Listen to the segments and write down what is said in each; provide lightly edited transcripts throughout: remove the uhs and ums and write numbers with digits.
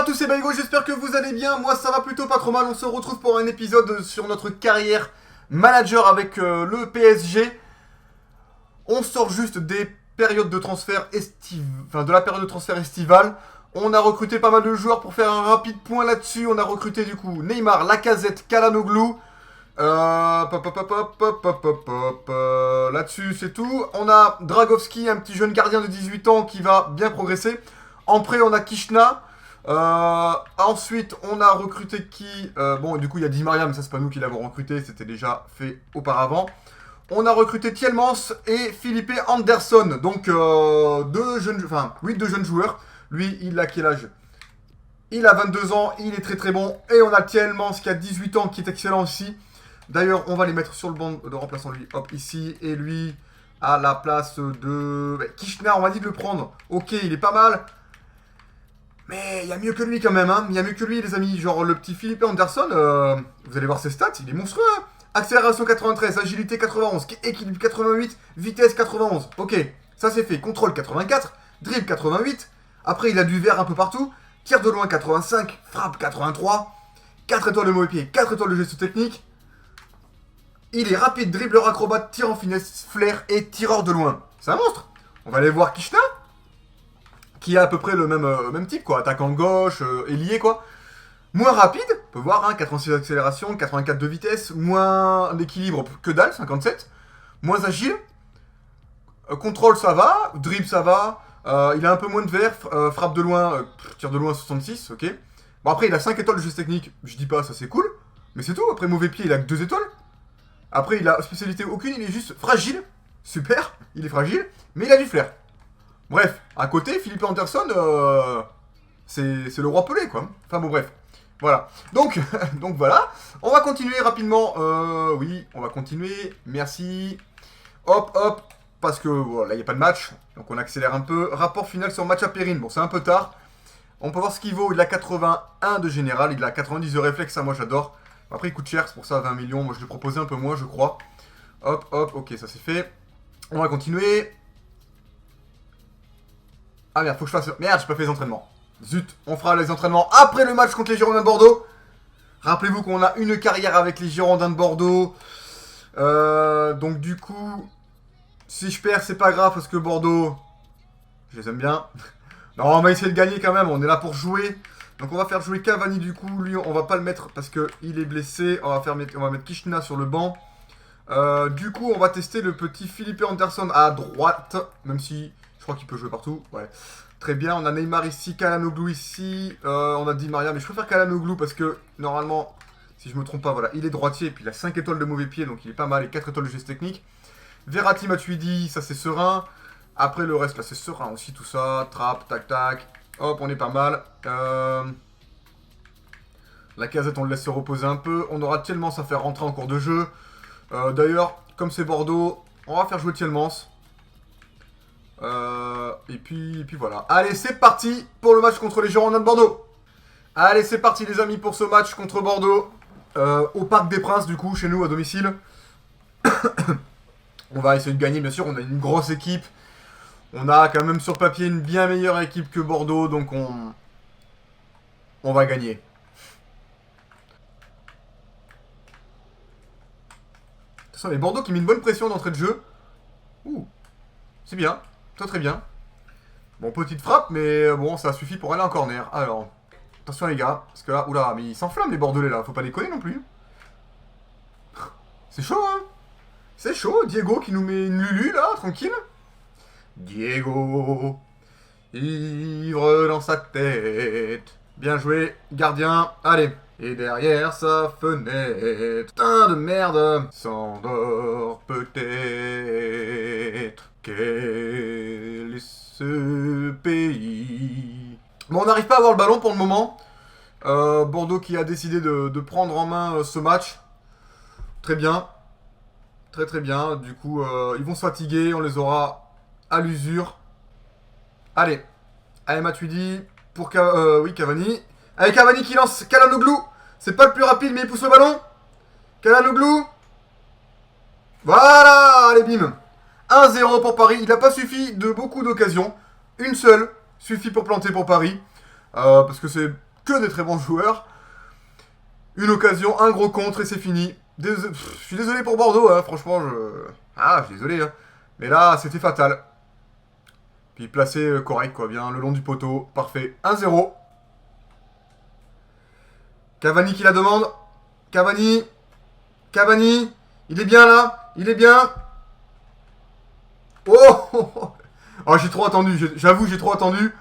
à tous, c'est Baigo, j'espère que vous allez bien. Moi ça va plutôt pas trop mal. On se retrouve pour un épisode sur notre carrière manager avec le PSG. On sort juste des périodes de transfert de la période de transfert estivale. On a recruté pas mal de joueurs. Pour faire un rapide point là-dessus, on a recruté du coup Neymar, Lacazette, Çalhanoğlu. Là-dessus c'est tout. On a Dragowski, un petit jeune gardien de 18 ans qui va bien progresser. En prêt on a Kishna. Ensuite on a recruté qui bon du coup il y a Di Maria, mais ça c'est pas nous qui l'avons recruté, c'était déjà fait auparavant. On a recruté Tielemans et Felipe Anderson. Donc deux jeunes joueurs. Lui il a quel âge? Il a 22 ans, il est très très bon. Et on a Tielemans qui a 18 ans qui est excellent aussi. D'ailleurs on va les mettre sur le banc de remplaçant, lui hop ici. Et lui à la place de Kishna, on m'a dit de le prendre. Ok, il est pas mal. Mais il y a mieux que lui quand même, hein. Il y a mieux que lui les amis. Genre le petit Felipe Anderson, vous allez voir ses stats, il est monstrueux. Accélération 93, agilité 91, équilibre 88, vitesse 91. Ok, ça c'est fait. Contrôle 84, dribble 88. Après il a du vert un peu partout. Tir de loin 85, frappe 83. 4 étoiles de mauvais pied, 4 étoiles de geste technique. Il est rapide, dribbleur acrobate, tir en finesse, flair et tireur de loin. C'est un monstre. On va aller voir Kishna, qui a à peu près le même type, quoi. Attaquant gauche, ailier, quoi. Moins rapide, on peut voir, hein, 86 d'accélération, 84 de vitesse, moins d'équilibre que dalle, 57. Moins agile. Contrôle, ça va. Dribble, ça va. Il a un peu moins de vert. Frappe de loin, tir de loin, 66, ok. Bon, après, il a 5 étoiles de geste technique. Je dis pas, ça c'est cool. Mais c'est tout. Après, mauvais pied, il a que 2 étoiles. Après, il a spécialité aucune, il est juste fragile. Super, il est fragile, mais il a du flair. Bref, à côté, Felipe Anderson, c'est le roi Pelé, quoi. Enfin bon, bref. Voilà. Donc voilà. On va continuer rapidement. Oui, on va continuer. Merci. Hop, hop. Parce que voilà, il n'y a pas de match. Donc on accélère un peu. Rapport final sur match à Périne. Bon, c'est un peu tard. On peut voir ce qu'il vaut. Il a 81 de général. Il a 90 de réflexe. Ça, moi, j'adore. Après, il coûte cher. C'est pour ça 20 millions. Moi, je l'ai proposé un peu moins, je crois. Hop, hop. Ok, ça c'est fait. On va continuer. Ah merde, faut que je fasse... Merde, j'ai pas fait les entraînements. Zut, on fera les entraînements après le match contre les Girondins de Bordeaux. Rappelez-vous qu'on a une carrière avec les Girondins de Bordeaux. Donc du coup, si je perds, c'est pas grave parce que Bordeaux, je les aime bien. Non, on va essayer de gagner quand même, on est là pour jouer. Donc on va faire jouer Cavani du coup. Lui, on va pas le mettre parce qu'il est blessé. On va mettre Kishna sur le banc. Du coup, on va tester le petit Felipe Anderson à droite. Même si... je crois qu'il peut jouer partout, ouais. Très bien, on a Neymar ici, Çalhanoğlu ici, on a Di Maria, mais je préfère Çalhanoğlu parce que, normalement, si je me trompe pas, voilà, il est droitier, et puis il a 5 étoiles de mauvais pied, donc il est pas mal, et 4 étoiles de geste technique. Verratti, Matuidi, ça c'est serein. Après le reste, là, c'est serein aussi, tout ça. Trappe, tac, tac. Hop, on est pas mal. Lacazette, on le laisse se reposer un peu. On aura Tielemans à faire rentrer en cours de jeu. D'ailleurs, comme c'est Bordeaux, on va faire jouer Tielemans. Et puis voilà. Allez, c'est parti pour le match contre les Girondins de Bordeaux. Allez, c'est parti les amis pour ce match contre Bordeaux. Au Parc des Princes, du coup, chez nous, à domicile. On va essayer de gagner, bien sûr. On a une grosse équipe. On a quand même sur papier une bien meilleure équipe que Bordeaux. Donc on va gagner. Attention, les Bordeaux qui met une bonne pression d'entrée de jeu. Ouh, c'est bien. Très très bien. Bon, petite frappe, mais bon, ça suffit pour aller en corner. Alors, attention les gars, parce que là, oula, mais ils s'enflamment les Bordelais là, faut pas déconner non plus. C'est chaud, hein. C'est chaud, Diego qui nous met une Lulu là, tranquille. Diego, ivre dans sa tête. Bien joué, gardien, allez. Et derrière sa fenêtre, putain de merde, s'endort peut-être. Quel est ce pays? Bon, on n'arrive pas à avoir le ballon pour le moment. Bordeaux qui a décidé de prendre en main ce match. Très bien. Très très bien. Du coup, ils vont se fatiguer. On les aura à l'usure. Allez. Allez, Matuidi. Pour oui, Cavani. Allez, Cavani qui lance Çalhanoğlu. C'est pas le plus rapide, mais il pousse le ballon. Çalhanoğlu. Voilà. Allez, bim. 1-0 pour Paris. Il n'a pas suffi de beaucoup d'occasions. Une seule suffit pour planter pour Paris. Parce que c'est que des très bons joueurs. Une occasion, un gros contre et c'est fini. Je suis désolé pour Bordeaux, hein, franchement, je suis désolé. Hein. Mais là, c'était fatal. Puis placé correct, quoi, bien le long du poteau. Parfait. 1-0. Cavani qui la demande. Cavani. Cavani. Il est bien là. Il est bien. Oh, oh, j'ai trop attendu. J'avoue, j'ai trop attendu.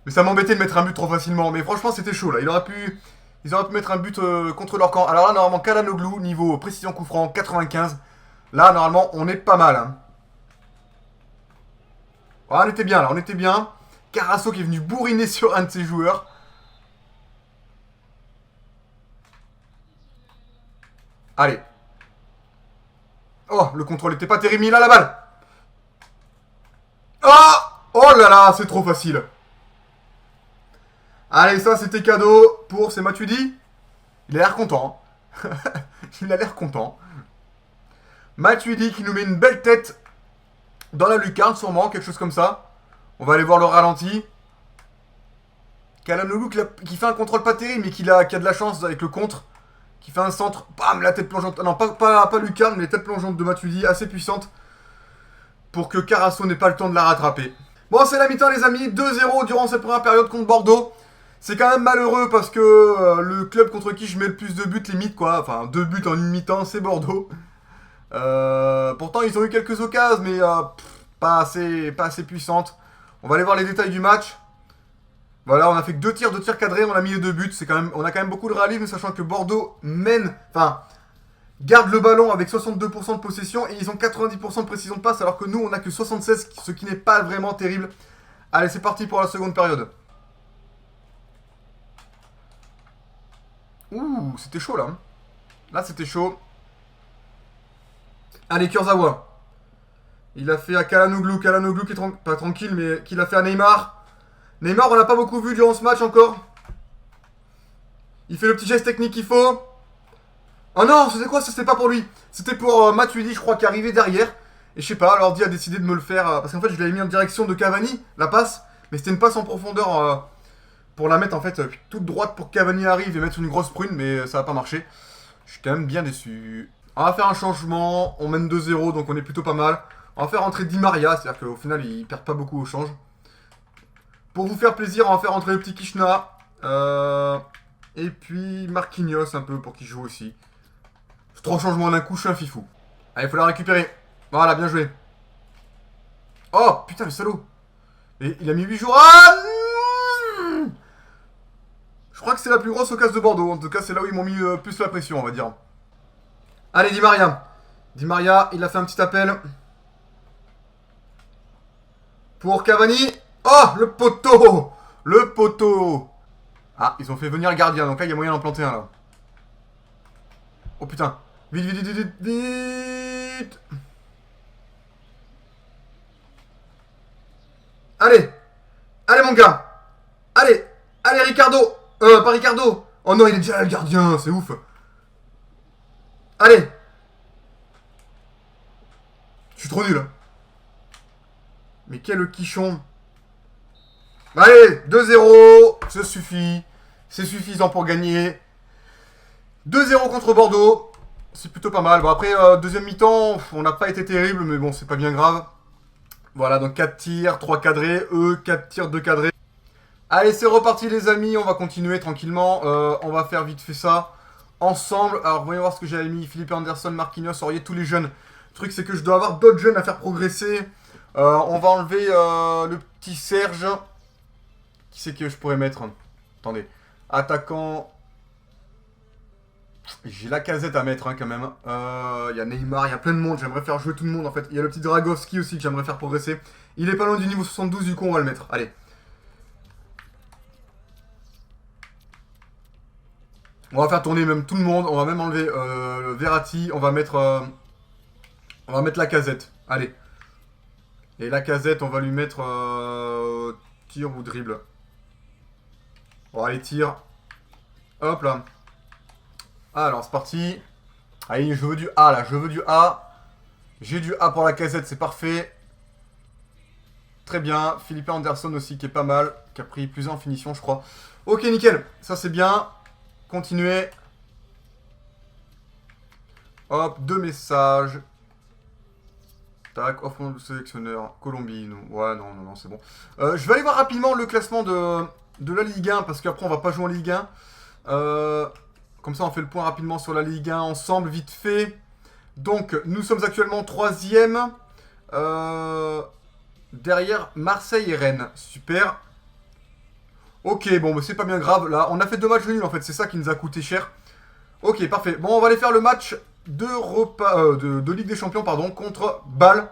Mais ça m'embêtait de mettre un but trop facilement. Mais franchement, c'était chaud là. Ils auraient pu mettre un but contre leur camp. Alors là, normalement, Calhanoglu, niveau précision coup franc, 95. Là, normalement, on est pas mal. Hein. Oh, on était bien là, on était bien. Carasso qui est venu bourriner sur un de ses joueurs. Allez. Oh, le contrôle était pas terrible, il a la balle. Oh, oh là là, c'est trop facile. Allez, ça c'était cadeau pour, c'est Matuidi. Il a l'air content. Il a l'air content. Matuidi qui nous met une belle tête dans la lucarne, sûrement, quelque chose comme ça. On va aller voir le ralenti. Calhanoglu qui fait un contrôle pas terrible, mais qui a de la chance avec le contre. Qui fait un centre, bam, la tête plongeante. Non, pas lucarne, mais tête plongeante de Matuidi, assez puissante. Pour que Carasso n'ait pas le temps de la rattraper. Bon, c'est la mi-temps, les amis. 2-0 durant cette première période contre Bordeaux. C'est quand même malheureux parce que le club contre qui je mets le plus de buts, limite, quoi. Enfin, 2 buts en une mi-temps, c'est Bordeaux. Pourtant, ils ont eu quelques occasions, mais pas assez puissantes. On va aller voir les détails du match. Voilà, on a fait que 2 tirs cadrés, on a mis les 2 buts. On a quand même beaucoup de réalisme, sachant que Bordeaux garde le ballon avec 62% de possession et ils ont 90% de précision de passe, alors que nous, on a que 76, ce qui n'est pas vraiment terrible. Allez, c'est parti pour la seconde période. Ouh, c'était chaud là. Là, c'était chaud. Allez, Kurzawa. Il a fait à Calhanoglu. Calhanoglu qui est pas tranquille, mais qui l'a fait à Neymar. Neymar, on l'a pas beaucoup vu durant ce match encore. Il fait le petit geste technique qu'il faut. Oh non, c'était quoi? C'était pas pour lui. C'était pour Matuidi, je crois, qui arrivait derrière. Et je sais pas, Lordi a décidé de me le faire. Parce qu'en fait, je l'avais mis en direction de Cavani, la passe. Mais c'était une passe en profondeur pour la mettre en fait toute droite pour que Cavani arrive et mettre une grosse prune. Mais ça a pas marché. Je suis quand même bien déçu. On va faire un changement. On mène 2-0, donc on est plutôt pas mal. On va faire rentrer Di Maria, c'est-à-dire qu'au final, il perd pas beaucoup au change. Pour vous faire plaisir, on va faire rentrer le petit Kishna. Et puis Marquinhos un peu pour qu'il joue aussi. 3 changements d'un coup, je suis un fifou. Allez, il faut la récupérer. Voilà, bien joué. Oh, putain, le salaud. Et il a mis 8 jours. Ah, je crois que c'est la plus grosse occasion de Bordeaux. En tout cas, c'est là où ils m'ont mis plus la pression, on va dire. Allez, Di Maria. Di Maria, il a fait un petit appel. Pour Cavani. Oh, le poteau. Le poteau. Ah, ils ont fait venir le gardien. Donc là, il y a moyen d'en planter un, là. Oh, putain. Vite, vite, vite, vite, vite. Allez. Allez, mon gars. Allez. Allez, Ricardo. Pas Ricardo. Oh non, il est déjà là, le gardien. C'est ouf. Allez. Je suis trop nul. Hein. Mais quel quichon. Allez, 2-0. Ça suffit. C'est suffisant pour gagner. 2-0 contre Bordeaux. C'est plutôt pas mal. Bon, après, deuxième mi-temps, on n'a pas été terrible, mais bon, c'est pas bien grave. Voilà, donc 4 tirs, 3 cadrés. Eux, 4 tirs, 2 cadrés. Allez, c'est reparti, les amis. On va continuer tranquillement. On va faire vite fait ça ensemble. Alors, voyons voir ce que j'avais mis. Philippe Anderson, Marquinhos, Aurier, tous les jeunes. Le truc, c'est que je dois avoir d'autres jeunes à faire progresser. On va enlever le petit Serge. Qui c'est que je pourrais mettre? Attendez. Attaquant. J'ai la casette à mettre hein, quand même. Il y a Neymar, il y a plein de monde. J'aimerais faire jouer tout le monde en fait. Il y a le petit Dragowski aussi que j'aimerais faire progresser. Il est pas loin du niveau 72, du coup on va le mettre. Allez. On va faire tourner même tout le monde. On va même enlever Verratti. On va mettre la casette. Allez. Et la casette, on va lui mettre tir ou dribble. Bon, allez, tir. Hop là. Alors, c'est parti. Allez, je veux du A là, je veux du A. J'ai du A pour la casette, c'est parfait. Très bien. Philippe Anderson aussi qui est pas mal. Qui a pris plusieurs en finition, je crois. Ok, nickel. Ça, c'est bien. Continuez. Hop, 2 messages. Tac, offre de sélectionneur. Colombie, non. Ouais, non, non, non, c'est bon. Je vais aller voir rapidement le classement de la Ligue 1. Parce qu'après, on va pas jouer en Ligue 1. Comme ça, on fait le point rapidement sur la Ligue 1 ensemble, vite fait. Donc, nous sommes actuellement 3e. Derrière Marseille et Rennes. Super. Ok, bon, bah, c'est pas bien grave. Là, on a fait 2 matchs nuls, en fait. C'est ça qui nous a coûté cher. Ok, parfait. Bon, on va aller faire le match de Ligue des Champions, pardon, contre Bâle.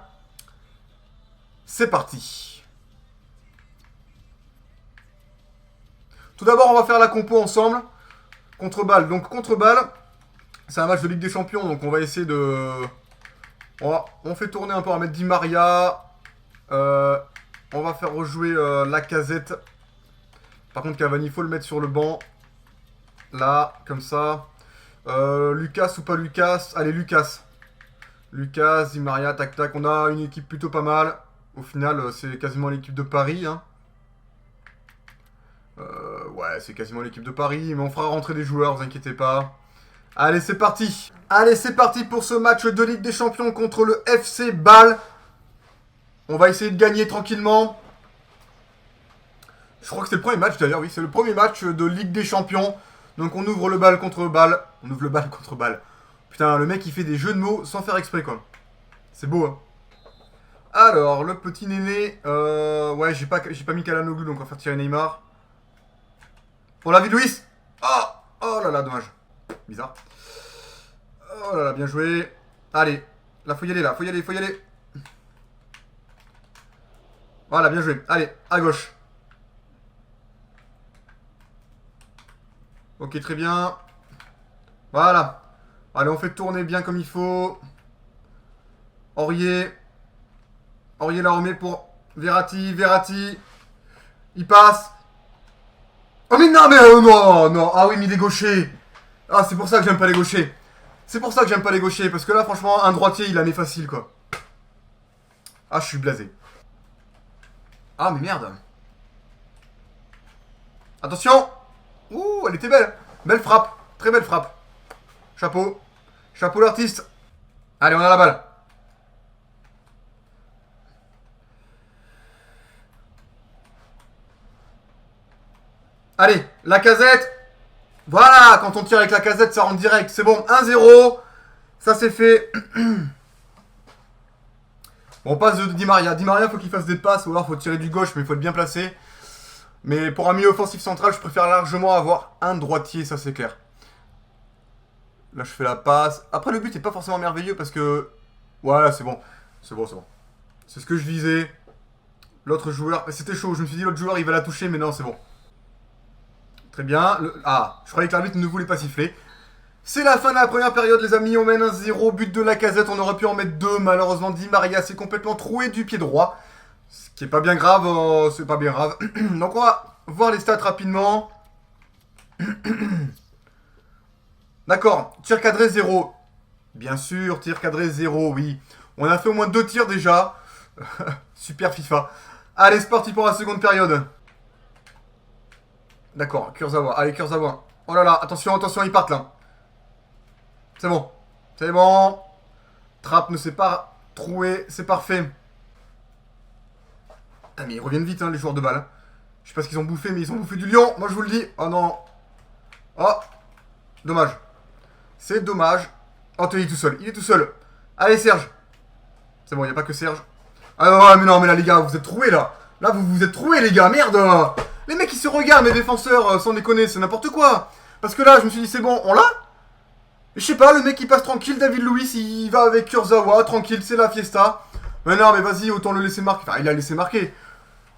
C'est parti. Tout d'abord, on va faire la compo ensemble. Contre Bâle. Donc, contre Bâle, c'est un match de Ligue des Champions. Donc, on va essayer de... On fait tourner un peu. On va mettre Di Maria. On va faire rejouer Lacazette. Par contre, Cavani, il faut le mettre sur le banc. Là, comme ça. Lucas ou pas Lucas? Allez, Lucas. Lucas, Di Maria, tac tac. On a une équipe plutôt pas mal. Au final, c'est quasiment l'équipe de Paris. Hein. Ouais, c'est quasiment l'équipe de Paris. Mais on fera rentrer des joueurs, vous inquiétez pas. Allez, c'est parti. Allez, c'est parti pour ce match de Ligue des Champions contre le FC Bâle. On va essayer de gagner tranquillement. Je crois que c'est le premier match d'ailleurs, oui. C'est le premier match de Ligue des Champions. Donc on ouvre le bal contre balle. On ouvre le bal contre balle. Putain, le mec il fait des jeux de mots sans faire exprès quoi. C'est beau hein. Alors, le petit néné. Ouais, j'ai pas mis Calhanoglu donc on va faire tirer Neymar. Pour la vie de Luis. Oh, oh là là, dommage. Bizarre. Oh là là, bien joué. Allez, là faut y aller, faut y aller, faut y aller. Voilà, bien joué. Allez, à gauche. Ok, très bien. Voilà. Allez, on fait tourner bien comme il faut. Aurier. Aurier la remet pour Verratti. Verratti. Il passe. Oh mais non, mais non, non. Ah oui, mais il est gaucher. Ah, c'est pour ça que j'aime pas les gauchers. C'est pour ça que j'aime pas les gauchers. Parce que là, franchement, un droitier, il la met facile, quoi. Ah, je suis blasé. Ah, mais merde. Attention. Ouh, elle était belle. Belle frappe. Très belle frappe. Chapeau. Chapeau l'artiste. Allez, on a la balle. Allez, Lacazette. Voilà, quand on tire avec Lacazette, ça rentre direct. C'est bon, 1-0. Ça, c'est fait. Bon, on passe de Di Maria. Di Maria, faut qu'il fasse des passes ou alors faut tirer du gauche, mais il faut être bien placé. Mais pour un milieu offensif central, je préfère largement avoir un droitier, ça c'est clair. Là, je fais la passe. Après, le but n'est pas forcément merveilleux parce que... Voilà, c'est bon. C'est bon, c'est bon. C'est ce que je visais. L'autre joueur... C'était chaud. Je me suis dit, l'autre joueur, il va la toucher, mais non, c'est bon. Très bien. Ah, je croyais que l'arbitre ne voulait pas siffler. C'est la fin de la première période, les amis. On mène 1-0. But de Lacazette. On aurait pu en mettre 2. Malheureusement, Di Maria s'est complètement troué du pied droit. Ce qui est pas bien grave. C'est pas bien grave. Donc, on va voir les stats rapidement. D'accord. Tir cadré 0. Bien sûr, tir cadré 0, oui. On a fait au moins 2 tirs déjà. Super FIFA. Allez, c'est parti pour la seconde période. D'accord, Kurzawa. Allez, Kurzawa. Oh là là, attention, attention, ils partent là. C'est bon. C'est bon. Trapp ne s'est pas troué. C'est parfait. Ah, mais ils reviennent vite, hein, les joueurs de balle. Je sais pas ce qu'ils ont bouffé, mais ils ont bouffé du lion. Moi, je vous le dis. Oh non. Oh. Dommage. C'est dommage. Oh, il est tout seul. Il est tout seul. Allez, Serge. C'est bon, il n'y a pas que Serge. Ah ouais, mais non, mais là, les gars, vous êtes troués, là. Là, vous vous êtes troués, les gars. Merde. Les mecs, ils se regardent, les défenseurs, sans déconner. C'est n'importe quoi. Parce que là, je me suis dit, c'est bon, on l'a. Je sais pas, le mec, il passe tranquille. David Luiz, il va avec Kurzawa. Tranquille, c'est la fiesta. Mais non, mais vas-y, autant le laisser marquer. Enfin, il a laissé marquer.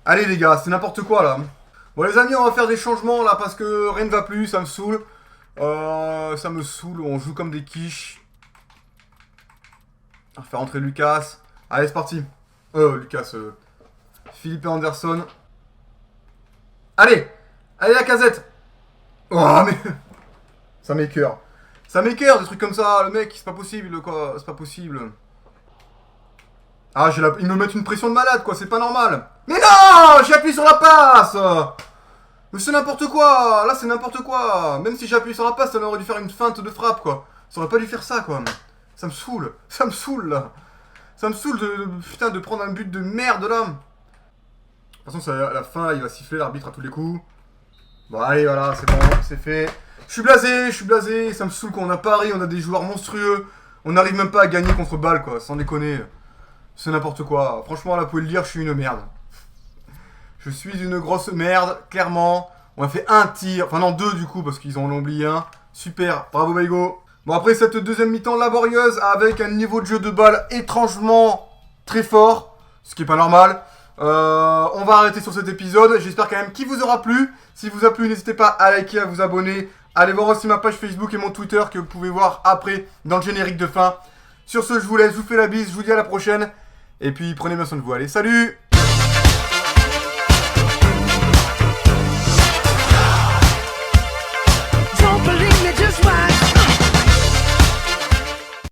Allez, les gars, c'est n'importe quoi, là. Bon, les amis, on va faire des changements, là, parce que rien ne va plus. Ça me saoule. Ça me saoule. On joue comme des quiches. On va faire rentrer Lucas. Allez, c'est parti. Lucas. Philippe Anderson. Allez. Allez, Lacazette. Oh, mais... Ça m'écoeure. Ça m'écoeure, des trucs comme ça. Le mec, c'est pas possible, quoi. C'est pas possible. Ah, ils me mettent une pression de malade, quoi, c'est pas normal. Mais non, j'ai appuyé sur la passe. Mais c'est n'importe quoi. Là, c'est n'importe quoi. Même si j'ai appuyé sur la passe, ça aurait dû faire une feinte de frappe, quoi. Ça aurait pas dû faire ça, quoi. Ça me saoule. Ça me saoule, là. Ça me saoule putain, de prendre un but de merde, là. De toute façon, à la fin, il va siffler l'arbitre à tous les coups. Bon, allez, voilà, c'est bon, c'est fait. Je suis blasé. Ça me saoule qu'on a Paris, on a des joueurs monstrueux. On n'arrive même pas à gagner contre Bâle, quoi, sans déconner. C'est n'importe quoi. Franchement, là, vous pouvez le dire, je suis une merde. Je suis une grosse merde, clairement. On a fait un tir, enfin non, deux du coup, parce qu'ils en ont oublié un. Super, bravo Baigo. Bon, après cette deuxième mi-temps laborieuse, avec un niveau de jeu de balle étrangement très fort, ce qui est pas normal. On va arrêter sur cet épisode. J'espère quand même qu'il vous aura plu. Si vous a plu, n'hésitez pas à liker, à vous abonner. Allez voir aussi ma page Facebook et mon Twitter que vous pouvez voir après dans le générique de fin. Sur ce, je vous laisse, je vous fais la bise, je vous dis à la prochaine. Et puis prenez bien soin de vous. Allez, salut!